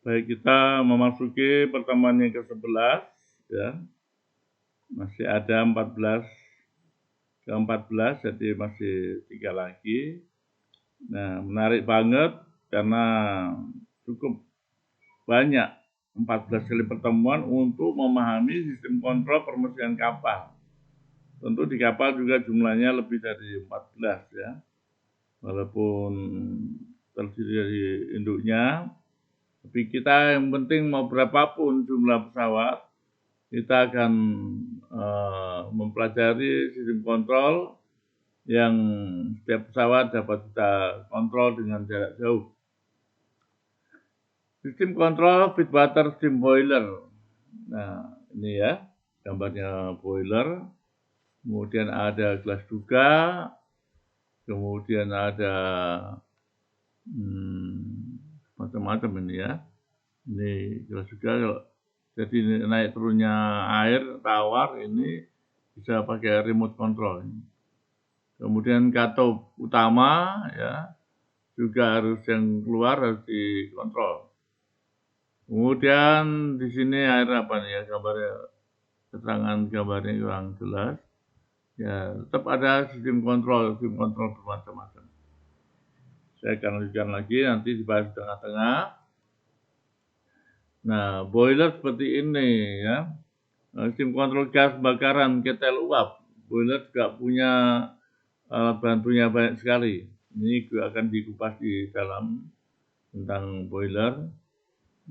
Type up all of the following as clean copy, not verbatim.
Baik, kita memasuki pertemuan yang ke-11 ya. Masih ada 14 ke-14, jadi masih 3 lagi. Nah, menarik banget karena cukup banyak 14 kali pertemuan untuk memahami sistem kontrol permesinan kapal. Tentu di kapal juga jumlahnya lebih dari 14 ya. Walaupun terdiri dari induknya, tapi kita yang penting mau berapapun jumlah pesawat, kita akan mempelajari sistem kontrol yang setiap pesawat dapat kita kontrol dengan jarak jauh. Sistem kontrol feed water steam boiler. Nah, ini ya gambarnya boiler. Kemudian ada gelas duga. Kemudian ada macam-macam ini ya. Ini gelas duga. Jadi naik turunnya air tawar ini bisa pakai remote control. Kemudian katop utama ya juga harus yang keluar harus dikontrol. Kemudian di sini air apa nih ya gambarnya, keterangan gambarnya kurang jelas. Ya tetap ada sistem kontrol bermacam-macam. Saya akan lanjutkan lagi nanti dibahas di tengah-tengah. Nah, boiler seperti ini ya. Sistem kontrol gas bakaran ketel uap. Boiler juga punya alat bantunya banyak sekali. Ini juga akan dikupas di dalam tentang boiler.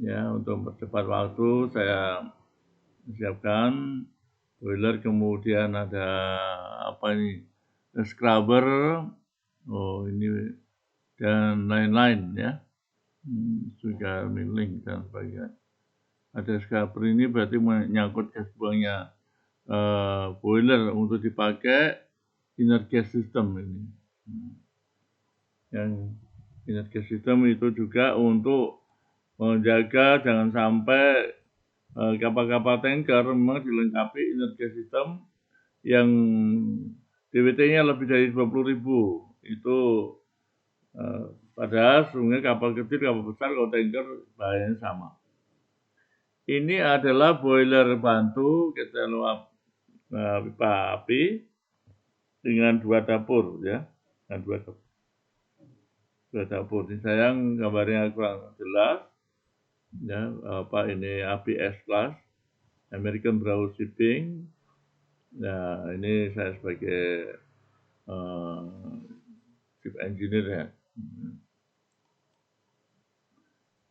Ya, untuk mempercepat waktu saya siapkan boiler, kemudian ada apa ini? Scrubber. Oh, ini dan lain-lain ya. Juga milling dan sebagainya. Ada scrubber ini berarti menyangkut gas buangnya boiler untuk dipakai inner gas system ini. Yang inner gas system itu juga untuk menjaga jangan sampai kapal-kapal tanker memang dilengkapi inner gas system yang DWT-nya lebih dari 20.000. Itu padahal sungguh kapal kecil, kapal besar, kalau tanker bahayanya sama. Ini adalah boiler bantu ketel uap pipa api dengan 2 dapur ya, dengan 2 dapur. Ini sayang gambarnya kurang jelas ya, apa ini ABS Class American Brown Shipping. Nah, ini saya sebagai chief engineer ya.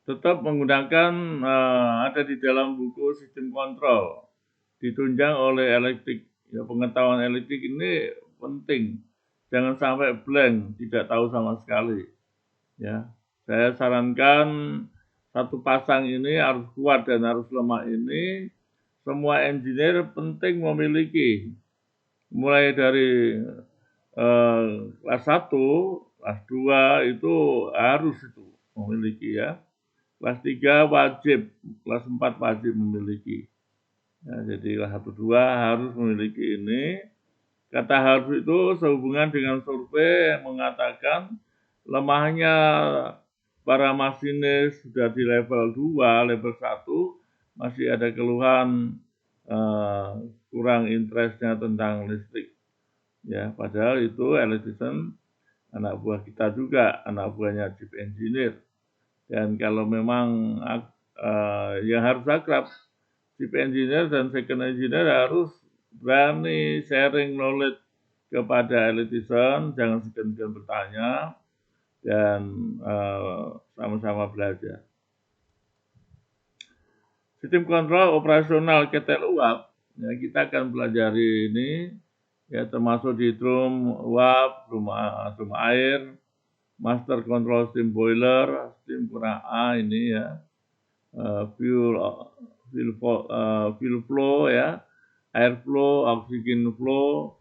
Tetap menggunakan ada di dalam buku sistem kontrol, ditunjang oleh elektrik. Ya, pengetahuan elektrik ini penting. Jangan sampai blank, tidak tahu sama sekali. Ya, saya sarankan satu pasang ini harus kuat dan harus lemah ini semua engineer penting memiliki, mulai dari kelas 1, kelas 2 itu harus itu memiliki ya. Kelas 3 wajib, kelas 4 wajib memiliki. Ya, jadi kelas 1, 2 harus memiliki ini. Kata harus itu sehubungan dengan survei yang mengatakan lemahnya para masinis sudah di level 2, level 1, masih ada keluhan kurang interestnya tentang listrik. Ya, padahal itu electrician anak buah kita juga, anak buahnya chief engineer. Dan kalau memang yang harus akrab, chief engineer dan second engineer harus berani sharing knowledge kepada electrician, jangan segan-segan bertanya, dan sama-sama belajar. Sistem kontrol operasional ketel uap, ya, kita akan pelajari ini, ya, termasuk di drum uap, drum air, master control steam boiler, steam kurang A ini ya, fuel flow ya, air flow, oxygen flow,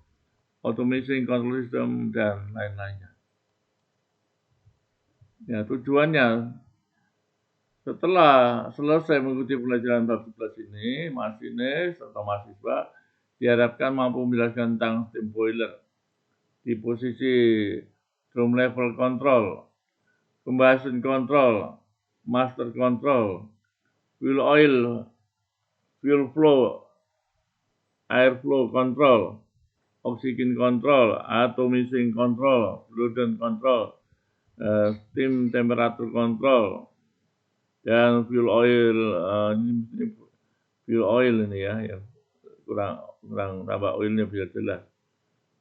automation control system, dan lain-lainnya. Ya, tujuannya setelah selesai mengikuti pelajaran bab 11 ini, masinis atau mahasiswa diharapkan mampu menjelaskan tentang steam boiler di posisi drum level control, combustion control, master control, fuel oil, fuel flow, air flow control, oxygen control, atomising control, fluid control, steam temperature control, dan fuel oil. Ini fuel oil ini ya, yang kurang tambah oilnya biar jelas.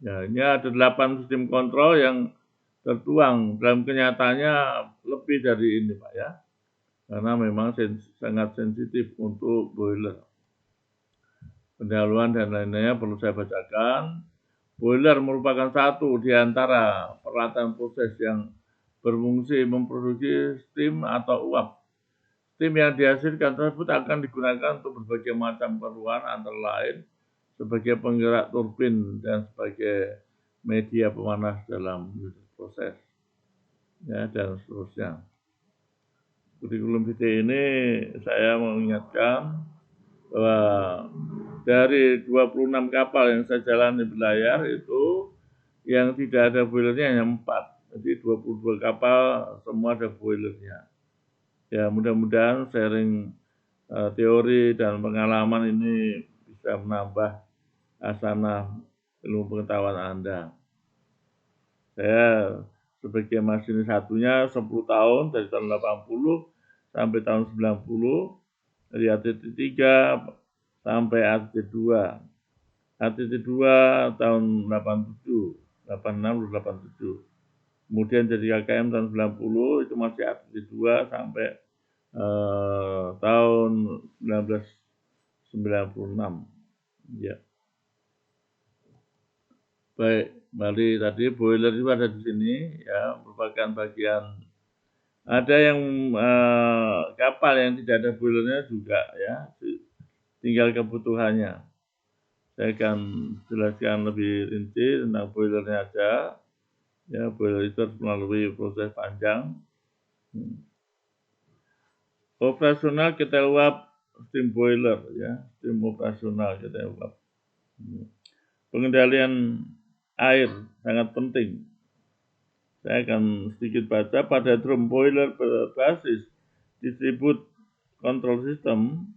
Ya, ini ada 8 sistem kontrol yang tertuang. Dalam kenyataannya lebih dari ini, Pak ya. Karena memang sangat sensitif untuk boiler. Pendahuluan dan lain-lainnya perlu saya bacakan. Boiler merupakan satu di antara peralatan proses yang berfungsi memproduksi steam atau uap. Steam yang dihasilkan tersebut akan digunakan untuk berbagai macam keperluan, antara lain sebagai penggerak turbin dan sebagai media pemanas dalam proses, ya, dan seterusnya. Kurikulum vitae ini saya mengingatkan bahwa dari 26 kapal yang saya jalani berlayar itu yang tidak ada boilernya hanya 4. Jadi 22 kapal semua ada boilernya. Ya, mudah-mudahan sharing teori dan pengalaman ini bisa menambah hasanah ilmu pengetahuan Anda. Saya sebagai masinis satunya 10 tahun, dari tahun 80 sampai tahun 90, dari ATT 3 sampai ATT 2. ATT 2 tahun 87, 86, 87. Kemudian jadi KKM tahun 90, itu masih ATT 2 sampai tahun 1996. Ya. Baik, Bali tadi boiler itu ada di sini, ya, merupakan bagian. Ada yang kapal yang tidak ada boilernya juga, ya, tinggal kebutuhannya. Saya akan jelaskan lebih rinci tentang boilernya aja. Ya, boiler itu harus melalui proses panjang. Operasional ketel uap steam boiler, ya, steam operasional ketel uap. Pengendalian air sangat penting. Saya akan sedikit baca. Pada drum boiler berbasis distribute control system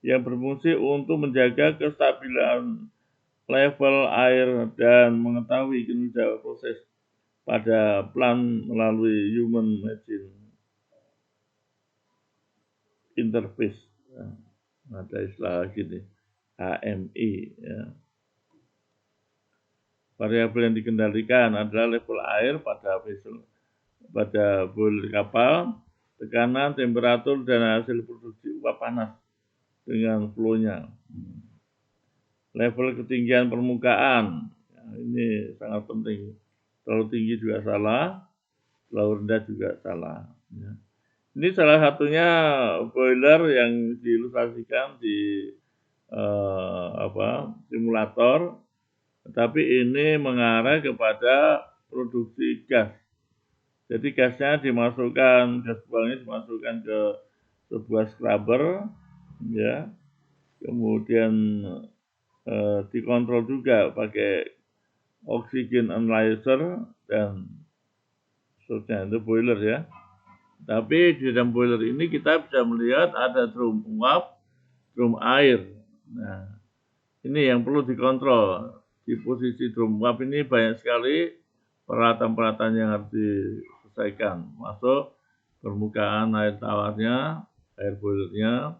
yang berfungsi untuk menjaga kestabilan level air dan mengetahui kinerja proses pada plant melalui human machine interface. Ada istilah gini, HMI. Ya. Variabel yang dikendalikan adalah level air pada vessel, pada boiler kapal, tekanan, temperatur, dan hasil produksi uap panas dengan flow-nya. Level ketinggian permukaan, ya, ini sangat penting. Terlalu tinggi juga salah, terlalu rendah juga salah. Ya. Ini salah satunya boiler yang diilustrasikan di simulator. Tetapi ini mengarah kepada produksi gas. Jadi gasnya dimasukkan, gas buangnya dimasukkan ke sebuah scrubber, ya. Kemudian dikontrol juga pakai oxygen analyzer dan seterusnya, itu boiler ya. Tapi di dalam boiler ini kita bisa melihat ada drum uap, drum air. Nah, ini yang perlu dikontrol. Di posisi drum uap ini banyak sekali peralatan-peralatan yang harus diselesaikan. Masuk permukaan air tawarnya, air boilernya,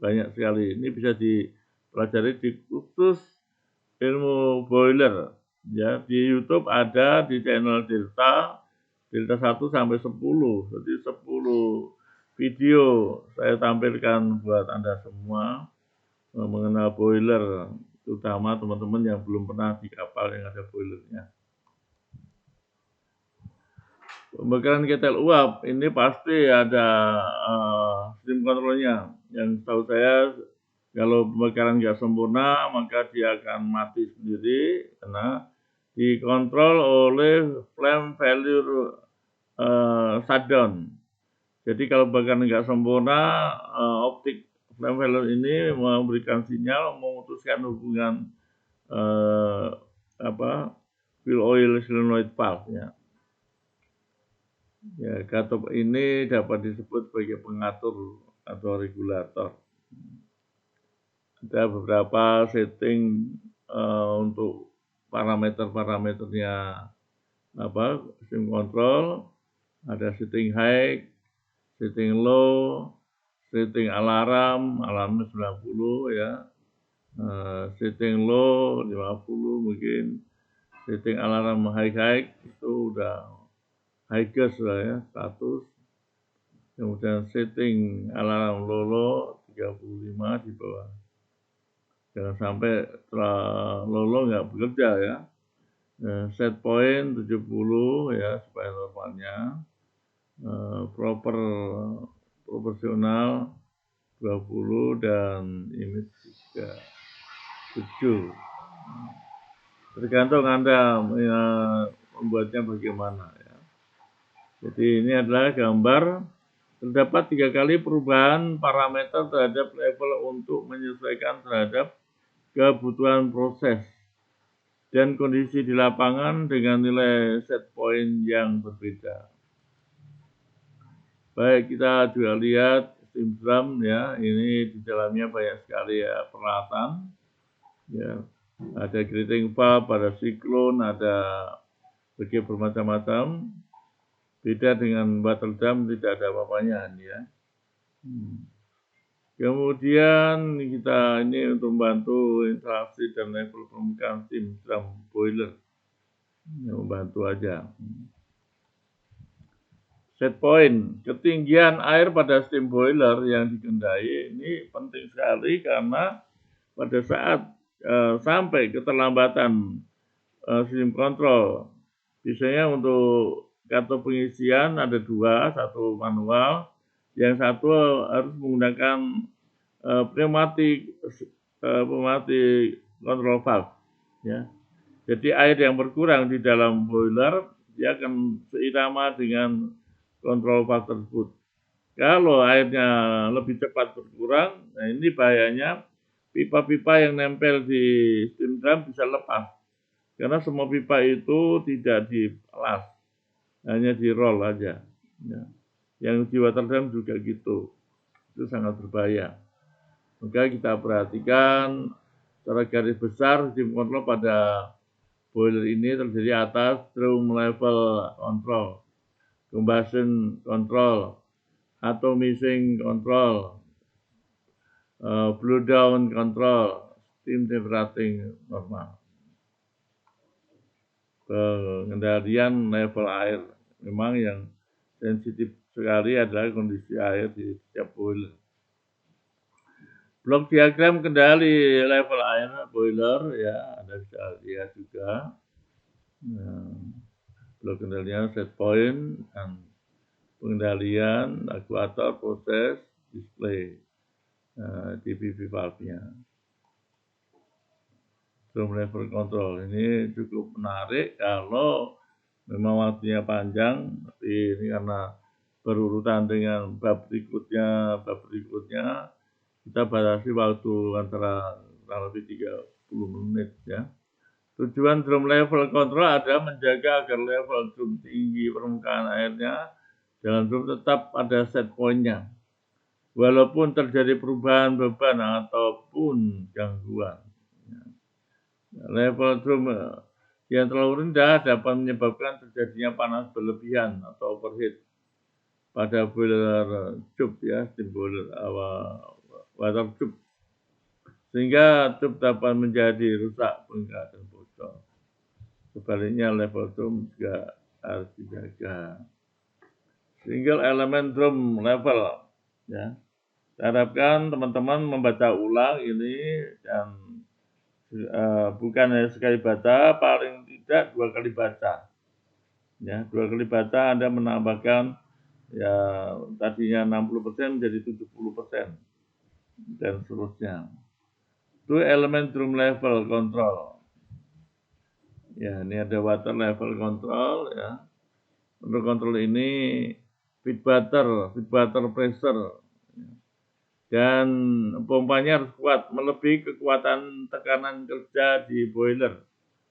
banyak sekali. Ini bisa dipelajari di kursus ilmu boiler. Ya, di YouTube ada di channel Delta 1 sampai 10. Jadi 10 video saya tampilkan buat Anda semua mengenal boiler, terutama teman-teman yang belum pernah di kapal yang ada boilernya. Pembakaran ketel uap ini pasti ada steam controlnya. Yang tahu saya, kalau pembakaran nggak sempurna maka dia akan mati sendiri karena dikontrol oleh flame failure shutdown. Jadi kalau pembakaran nggak sempurna, optik flame failure ini memberikan sinyal memutuskan hubungan fuel oil solenoid valve, ya. Ya, katup ini dapat disebut sebagai pengatur atau regulator. Ada beberapa setting untuk parameternya steam control, ada setting high, setting low, setting alarmnya 90 ya, setting low 50 mungkin, setting alarm high itu udah high gas lah ya 100, kemudian setting alarm low 35 di bawah. Jangan sampai low nggak bekerja ya. Set point 70 ya supaya normalnya. Proporsional 20 dan image 7. Tergantung Anda membuatnya bagaimana ya. Jadi ini adalah gambar. Terdapat 3 kali perubahan parameter terhadap level untuk menyesuaikan terhadap kebutuhan proses dan kondisi di lapangan dengan nilai set point yang berbeda. Baik, kita juga lihat steam drum ya, ini di dalamnya banyak sekali ya peralatan. Ya, ada grating valve, ada siklon, ada bermacam-macam. Beda dengan water drum, tidak ada apa-apanya ya. Kemudian kita ini untuk membantu instalasi dan level permukaan steam drum boiler. Ya, membantu aja. Set point, ketinggian air pada steam boiler yang dikendai ini penting sekali karena pada saat sampai keterlambatan steam control, biasanya untuk kartu pengisian ada 2, satu manual, yang satu harus menggunakan pneumatic control valve. Ya. Jadi air yang berkurang di dalam boiler dia akan seirama dengan kontrol valve tersebut. Kalau airnya lebih cepat berkurang, nah ini bahayanya pipa-pipa yang nempel di steam drum bisa lepas. Karena semua pipa itu tidak dipelas, hanya di roll aja. Ya. Yang di water drum juga gitu. Itu sangat berbahaya. Maka kita perhatikan secara garis besar steam control pada boiler ini terdiri atas drum level control, combustion control, atomizing control, blow down control, steam temperating normal. Pengendalian level air memang yang sensitif sekali adalah kondisi air di setiap boiler. Blok diagram kendali level air boiler ya, Anda bisa lihat juga. Nah, blok kendalinya set point dan pengendalian aktuator, proses, display di PV valve-nya. Drum level control ini cukup menarik kalau memang waktunya panjang, tapi ini karena berurutan dengan bab berikutnya kita batasi waktu antara kurang lebih 30 menit ya. Tujuan drum level control adalah menjaga agar level drum tinggi permukaan airnya dalam drum tetap pada set point-nya, walaupun terjadi perubahan beban ataupun gangguan. Level drum yang terlalu rendah dapat menyebabkan terjadinya panas berlebihan atau overheat pada boiler tube ya, steam boiler water tube, sehingga tube dapat menjadi rusak, bengkak dan bocor. Sebaliknya level drum juga harus dijaga. Single element drum level ya. Saya harapkan teman-teman membaca ulang ini dan bukan hanya sekali baca, paling tidak 2 kali baca. Ya, 2 kali baca Anda menambahkan ya tadinya 60% menjadi 70% dan seterusnya. Itu elemen drum level control. Ya, ini ada water level control ya. Untuk kontrol ini feed butter pressure. Dan pompanya harus kuat, melebihi kekuatan tekanan kerja di boiler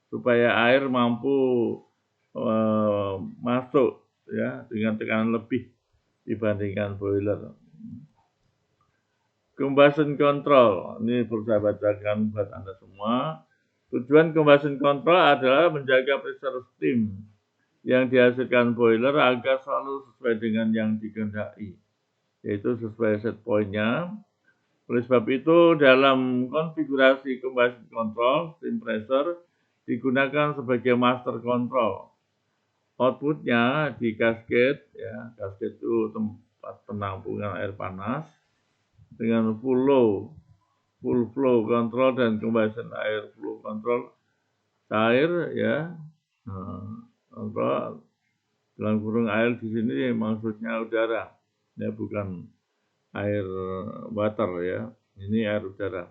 supaya air mampu masuk ya dengan tekanan lebih dibandingkan boiler. Combustion control, ini perlu saya bacakan buat Anda semua. Tujuan combustion control adalah menjaga pressure steam yang dihasilkan boiler agar selalu sesuai dengan yang dikehendaki, yaitu sesuai set point-nya. Oleh sebab itu, dalam konfigurasi combustion control, steam pressure digunakan sebagai master control. Outputnya di gasket, ya, gasket itu tempat penampungan air panas dengan full flow control dan combustion air flow control cair, ya. Kontrol dalam kurung air di sini maksudnya udara, ya, bukan air water, ya. Ini air udara.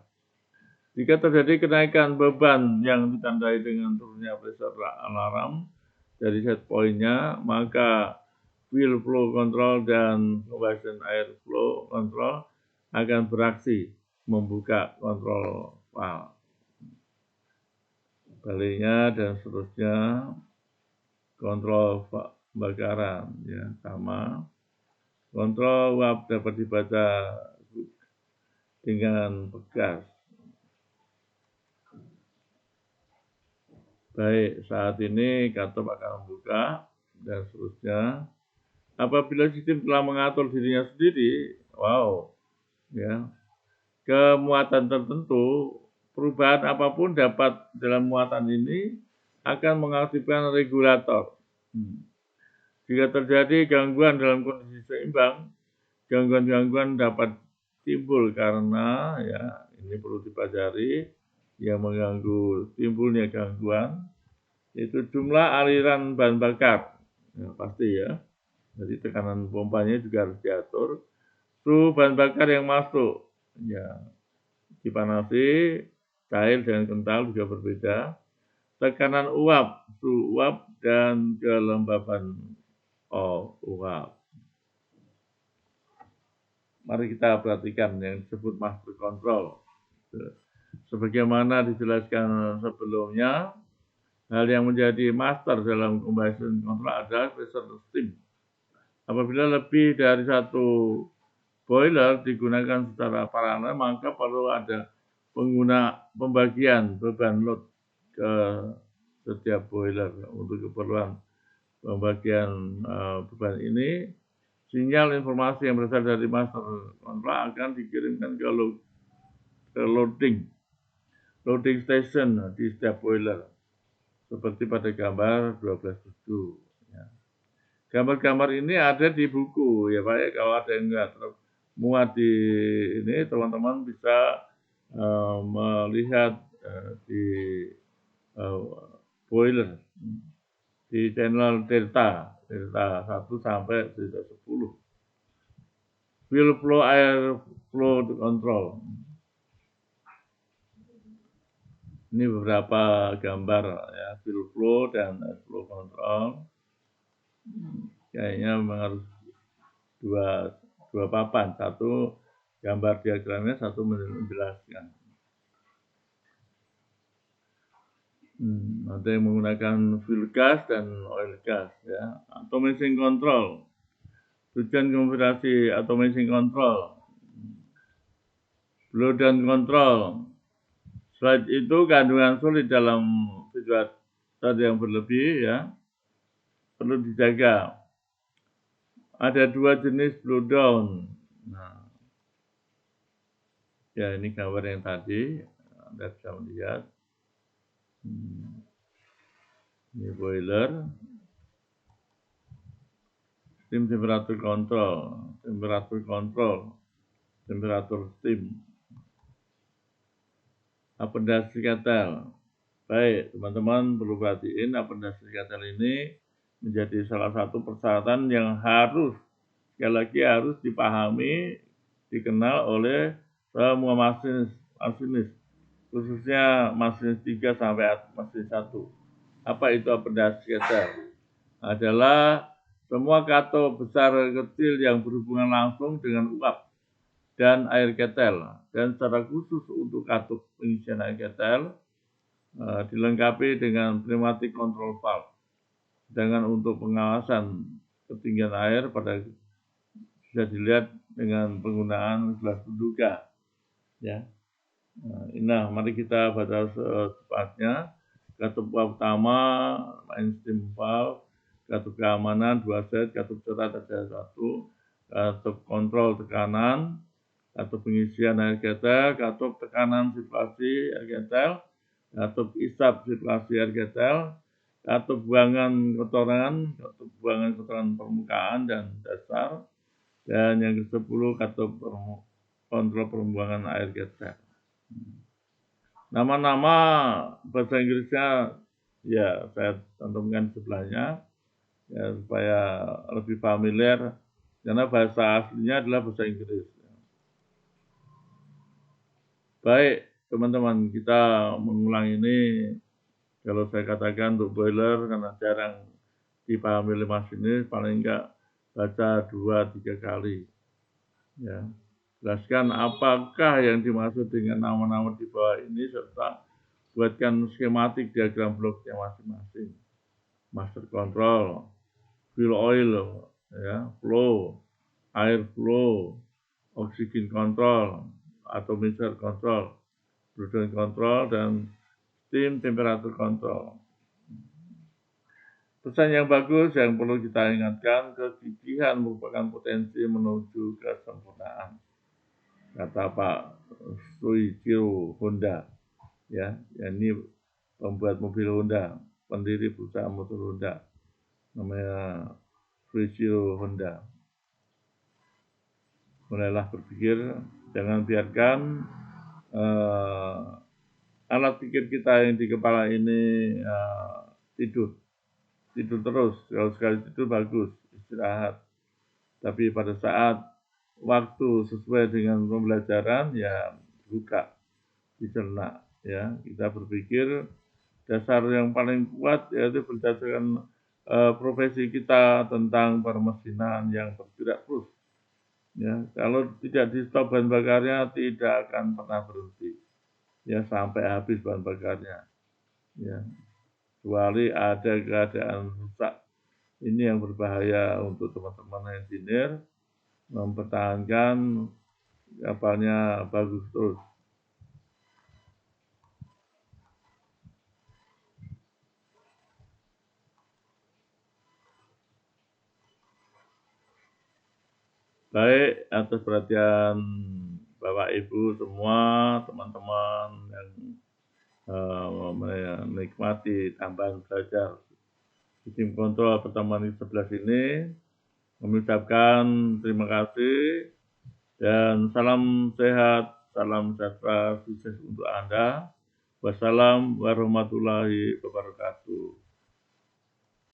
Jika terjadi kenaikan beban yang ditandai dengan turunnya pressure alarm dari set point-nya, maka fuel flow control dan combustion air flow control akan beraksi membuka kontrol valve. Baliknya dan seterusnya, kontrol pembakaran, ya, sama. Kontrol uap dapat dibaca dengan pegas. Baik, saat ini katup akan membuka dan seterusnya. Apabila sistem telah mengatur dirinya sendiri, ya, ke muatan tertentu, perubahan apapun dapat dalam muatan ini akan mengaktifkan regulator. Jika terjadi gangguan dalam kondisi seimbang, gangguan-gangguan dapat timbul karena, ya, ini perlu dipelajari, yang mengganggu timbulnya gangguan, yaitu jumlah aliran bahan bakar. Ya, pasti, ya. Jadi tekanan pompanya juga harus diatur. Suhu bahan bakar yang masuk, ya, dipanasi, cair dan kental juga berbeda. Tekanan uap, suhu uap, dan kelembaban uap. Mari kita perhatikan yang disebut master control. Sebagaimana dijelaskan sebelumnya, hal yang menjadi master dalam combustion control adalah pressure steam. Apabila lebih dari satu boiler digunakan secara paralel, maka perlu ada pembagian beban load ke setiap boiler. Untuk keperluan pembagian beban ini, sinyal informasi yang berasal dari master control akan dikirimkan ke loading station di setiap boiler, seperti pada gambar 12.7. Ya. Gambar-gambar ini ada di buku, ya Pak, ya. Kalau ada yang nggak muat di ini, teman-teman bisa melihat di boiler di channel Delta 1 sampai Delta 10. Fuel flow air flow control. Ini beberapa gambar, ya, fuel flow dan air flow control. Kayaknya memang harus dua papan, satu gambar diagramnya, satu menjelaskan. Ada yang menggunakan fuel gas dan oil gas, ya. Automation control. Tujuan konfigurasi automation control. Blow down control. Selain itu, kandungan sulit dalam situasi yang berlebih, ya, perlu dijaga. Ada dua jenis blow down. Nah, ya, ini gambar yang tadi Anda bisa melihat. Ini boiler. Steam temperature control, temperatur steam. Appendage kettle. Baik, teman-teman perlu perhatiin, appendage kettle ini menjadi salah satu persyaratan yang harus, sekali lagi harus dipahami, dikenal oleh semua masinis, khususnya masinis 3 sampai masinis 1. Apa itu appendage kettle? Adalah semua katup besar kecil yang berhubungan langsung dengan uap dan air ketel, dan secara khusus untuk katup pengisian air ketel dilengkapi dengan pneumatic control valve. Sedangkan untuk pengawasan ketinggian air bisa dilihat dengan penggunaan gelas Bunduka. Ya. Nah, mari kita baca secepatnya. Katup utama, mainstream valve, katup keamanan 2 set, katup cerat ada 1, katup kontrol tekanan, katup pengisian air ketel, katup tekanan sirkulasi air ketel, katup isap sirkulasi air ketel, katup buangan kotoran permukaan dan dasar, dan yang ke-10 katup kontrol pembuangan air ketel. Nama-nama bahasa Inggrisnya ya saya cantumkan sebelahnya ya supaya lebih familiar karena bahasa aslinya adalah bahasa Inggris. Baik, teman-teman, kita mengulang ini kalau saya katakan untuk boiler karena jarang dipahami oleh masinis, paling enggak baca 2-3 kali. Ya. Jelaskan apakah yang dimaksud dengan nama-nama di bawah ini serta buatkan skematik diagram bloknya masing-masing. Master control, fuel oil, ya, flow, air flow, oxygen control, atomizer control, prudent control, dan steam temperature control. Pesan yang bagus yang perlu kita ingatkan, kegigihan merupakan potensi menuju kesempurnaan. Kata Pak Soichiro Honda, ya, ini pembuat mobil Honda, pendiri perusahaan motor Honda, namanya Soichiro Honda. Mulailah berpikir, jangan biarkan alat pikir kita yang di kepala ini tidur terus. Kalau sekali tidur bagus, istirahat. Tapi pada saat waktu sesuai dengan pembelajaran ya buka, dicerna, ya. Kita berpikir dasar yang paling kuat yaitu berdasarkan profesi kita tentang permesinan yang bergerak terus. Ya, kalau tidak di stop bahan bakarnya tidak akan pernah berhenti. Ya, sampai habis bahan bakarnya. Ya, kecuali ada keadaan rusak. Ini yang berbahaya untuk teman-teman engineer mempertahankan kapalnya bagus terus. Baik, atas perhatian Bapak Ibu semua, teman-teman yang menikmati tambahan belajar sistem kontrol pertemuan ke-11 ini, mengucapkan terima kasih dan salam sehat, salam sejahtera, sukses untuk Anda. Wassalam warahmatullahi wabarakatuh.